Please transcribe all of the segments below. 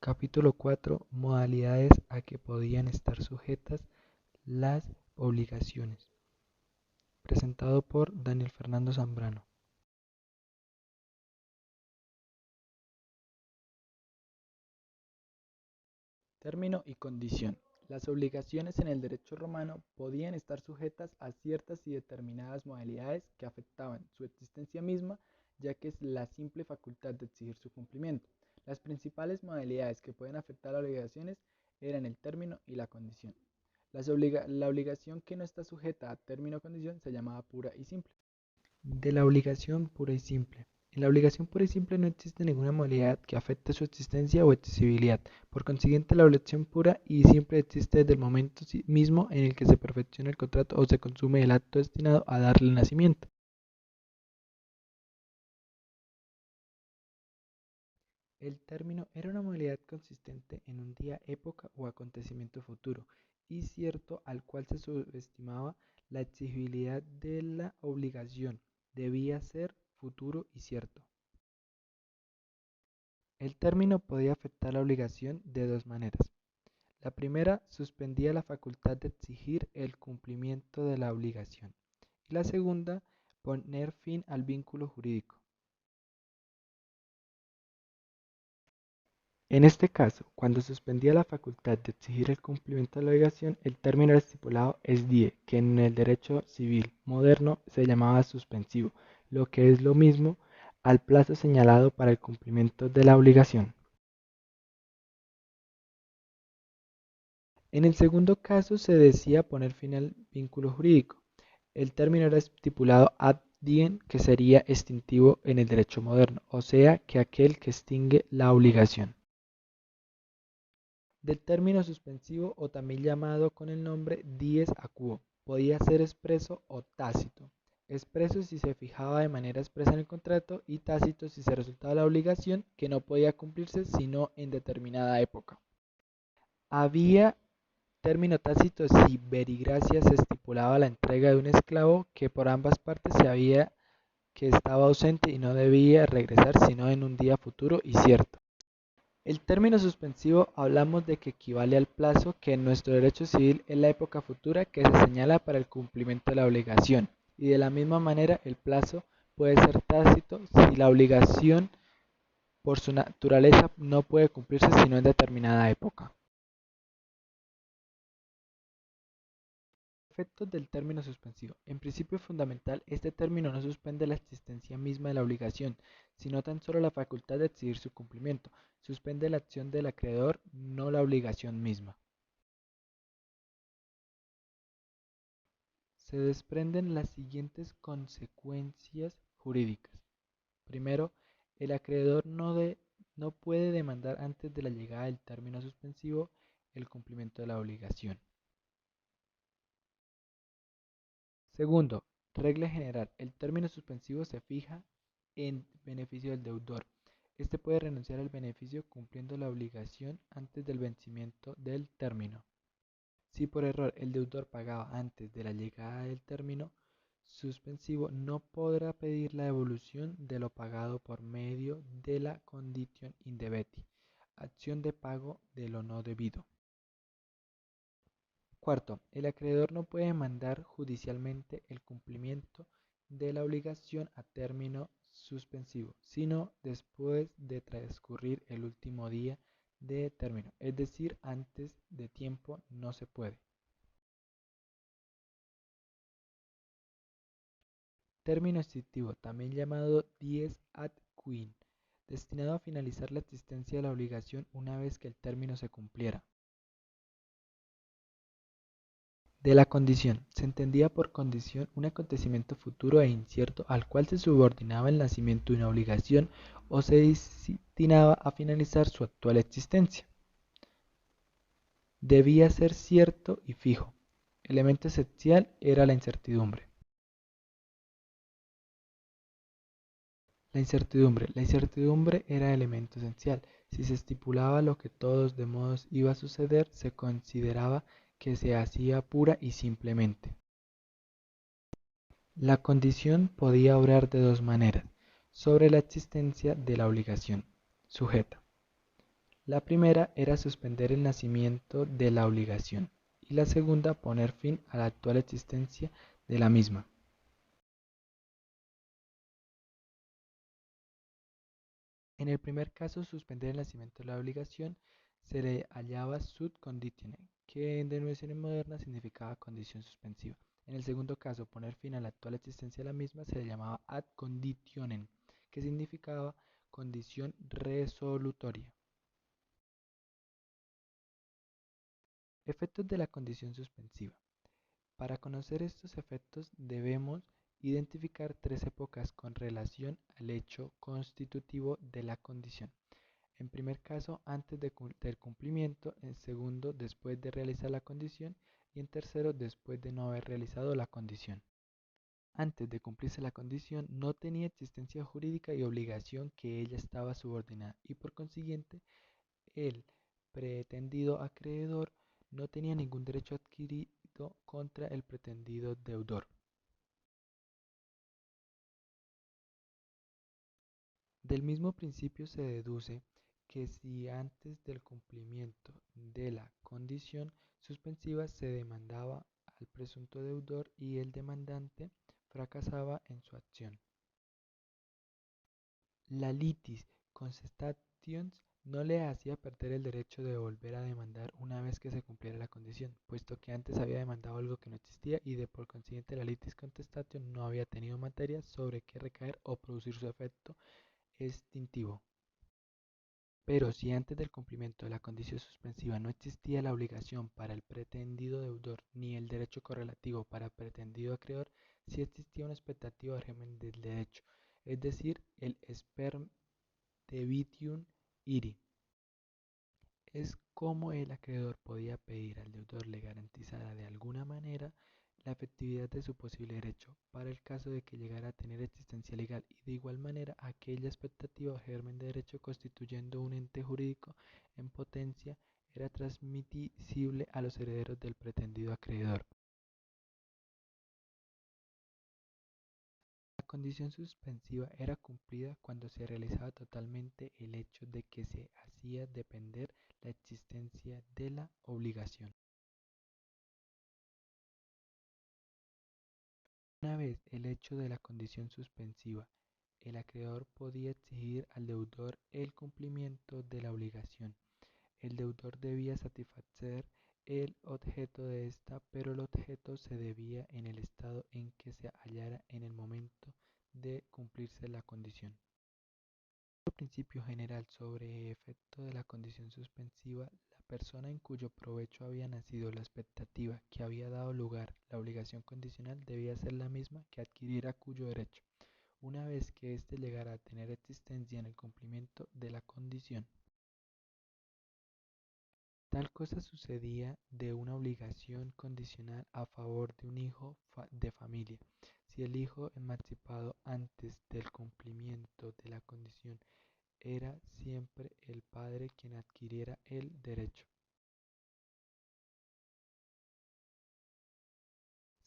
Capítulo 4. Modalidades a que podían estar sujetas las obligaciones. Presentado por Daniel Fernando Zambrano. Término y condición. Las obligaciones en el derecho romano podían estar sujetas a ciertas y determinadas modalidades que afectaban su existencia misma, ya que es la simple facultad de exigir su cumplimiento. Las principales modalidades que pueden afectar a obligaciones eran el término y la condición. La obligación que no está sujeta a término o condición se llamaba pura y simple. De la obligación pura y simple. En la obligación pura y simple no existe ninguna modalidad que afecte su existencia o exigibilidad. Por consiguiente, la obligación pura y simple existe desde el momento mismo en el que se perfecciona el contrato o se consume el acto destinado a darle nacimiento. El término era una modalidad consistente en un día, época o acontecimiento futuro y cierto al cual se subestimaba la exigibilidad de la obligación. Debía ser futuro y cierto. El término podía afectar la obligación de dos maneras. La primera suspendía la facultad de exigir el cumplimiento de la obligación y la segunda, poner fin al vínculo jurídico. En este caso, cuando suspendía la facultad de exigir el cumplimiento de la obligación, el término era estipulado ex die, que en el derecho civil moderno se llamaba suspensivo, lo que es lo mismo al plazo señalado para el cumplimiento de la obligación. En el segundo caso se decía poner fin al vínculo jurídico. El término era estipulado ad diem, que sería extintivo en el derecho moderno, o sea, que aquel que extingue la obligación. Del término suspensivo, o también llamado con el nombre dies a quo, podía ser expreso o tácito. Expreso si se fijaba de manera expresa en el contrato y tácito si se resultaba la obligación que no podía cumplirse sino en determinada época. Había término tácito si verigracia se estipulaba la entrega de un esclavo que por ambas partes se había que estaba ausente y no debía regresar sino en un día futuro y cierto. El término suspensivo hablamos de que equivale al plazo que en nuestro derecho civil es la época futura que se señala para el cumplimiento de la obligación, y de la misma manera el plazo puede ser tácito si la obligación por su naturaleza no puede cumplirse sino en determinada época. Efectos del término suspensivo. En principio fundamental, este término no suspende la existencia misma de la obligación, sino tan solo la facultad de exigir su cumplimiento. Suspende la acción del acreedor, no la obligación misma. Se desprenden las siguientes consecuencias jurídicas. Primero, el acreedor no puede demandar antes de la llegada del término suspensivo el cumplimiento de la obligación. Segundo, regla general. El término suspensivo se fija en beneficio del deudor. Este puede renunciar al beneficio cumpliendo la obligación antes del vencimiento del término. Si por error el deudor pagaba antes de la llegada del término suspensivo, no podrá pedir la devolución de lo pagado por medio de la condition indebeti, acción de pago de lo no debido. Cuarto, el acreedor no puede demandar judicialmente el cumplimiento de la obligación a término suspensivo, sino después de transcurrir el último día de término, es decir, antes de tiempo no se puede. Término extintivo, también llamado dies ad quin, destinado a finalizar la existencia de la obligación una vez que el término se cumpliera. De la condición. Se entendía por condición un acontecimiento futuro e incierto al cual se subordinaba el nacimiento de una obligación o se destinaba a finalizar su actual existencia. Debía ser cierto y fijo. Elemento esencial era la incertidumbre. La incertidumbre. La incertidumbre era elemento esencial. Si se estipulaba lo que todos de modos iba a suceder, se consideraba que se hacía pura y simplemente. La condición podía obrar de dos maneras sobre la existencia de la obligación sujeta. La primera era suspender el nacimiento de la obligación y la segunda poner fin a la actual existencia de la misma. En el primer caso, suspender el nacimiento de la obligación se le hallaba sub conditione, que en denominaciones modernas significaba condición suspensiva. En el segundo caso, poner fin a la actual existencia de la misma se le llamaba ad conditionem, que significaba condición resolutoria. Efectos de la condición suspensiva. Para conocer estos efectos debemos identificar tres épocas con relación al hecho constitutivo de la condición. En primer caso, antes del cumplimiento; en segundo, después de realizar la condición; y en tercero, después de no haber realizado la condición. Antes de cumplirse la condición, no tenía existencia jurídica y obligación que ella estaba subordinada, y por consiguiente, el pretendido acreedor no tenía ningún derecho adquirido contra el pretendido deudor. Del mismo principio se deduce que si antes del cumplimiento de la condición suspensiva se demandaba al presunto deudor y el demandante fracasaba en su acción, la litis contestations no le hacía perder el derecho de volver a demandar una vez que se cumpliera la condición, puesto que antes había demandado algo que no existía y de por consiguiente la litis contestation no había tenido materia sobre qué recaer o producir su efecto extintivo. Pero si antes del cumplimiento de la condición suspensiva no existía la obligación para el pretendido deudor ni el derecho correlativo para el pretendido acreedor, sí existía una expectativa de régimen del derecho, es decir, el sper debitium iri. Es como el acreedor podía pedir al deudor le garantizara de alguna manera la efectividad de su posible derecho, para el caso de que llegara a tener existencia legal, y de igual manera aquella expectativa o germen de derecho, constituyendo un ente jurídico en potencia, era transmisible a los herederos del pretendido acreedor. La condición suspensiva era cumplida cuando se realizaba totalmente el hecho de que se hacía depender la existencia de la obligación. Una vez el hecho de la condición suspensiva, el acreedor podía exigir al deudor el cumplimiento de la obligación. El deudor debía satisfacer el objeto de esta, pero el objeto se debía en el estado en que se hallara en el momento de cumplirse la condición. Otro principio general sobre efecto de la condición suspensiva: la persona en cuyo provecho había nacido la expectativa que había dado lugar la obligación condicional debía ser la misma que adquiriera cuyo derecho, una vez que éste llegara a tener existencia en el cumplimiento de la condición. Tal cosa sucedía de una obligación condicional a favor de un hijo de familia, si el hijo emancipado antes del cumplimiento de la condición era siempre el padre quien adquiriera el derecho.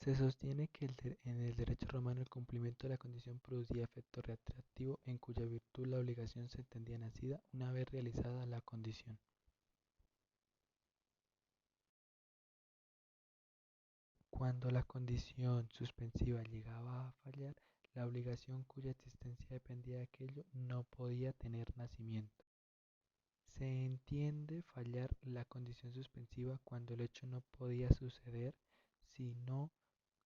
Se sostiene que en el derecho romano el cumplimiento de la condición producía efecto retroactivo, en cuya virtud la obligación se entendía nacida una vez realizada la condición. Cuando la condición suspensiva llegaba a fallar, la obligación cuya existencia dependía de aquello no podía tener nacimiento. Se entiende fallar la condición suspensiva cuando el hecho no podía suceder sino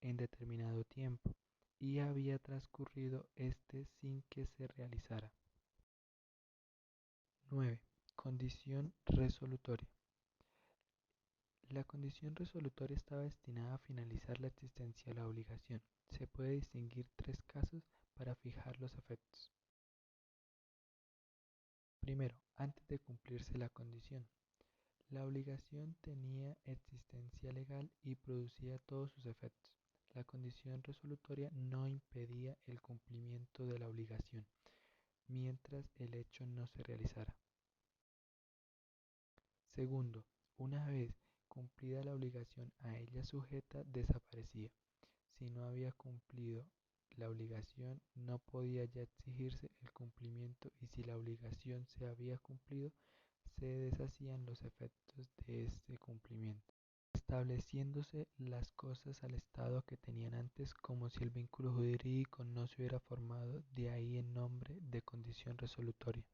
en determinado tiempo, y había transcurrido este sin que se realizara. 9. Condición resolutoria. La condición resolutoria estaba destinada a finalizar la existencia de la obligación. Se puede distinguir tres casos para fijar los efectos. Primero, antes de cumplirse la condición. La obligación tenía existencia legal y producía todos sus efectos. La condición resolutoria no impedía el cumplimiento de la obligación, mientras el hecho no se realizara. Segundo, una vez cumplida la obligación a ella sujeta, desaparecía. Si no había cumplido la obligación, no podía ya exigirse el cumplimiento, y si la obligación se había cumplido, se deshacían los efectos de este cumplimiento, estableciéndose las cosas al estado que tenían antes como si el vínculo jurídico no se hubiera formado, de ahí el nombre de condición resolutoria.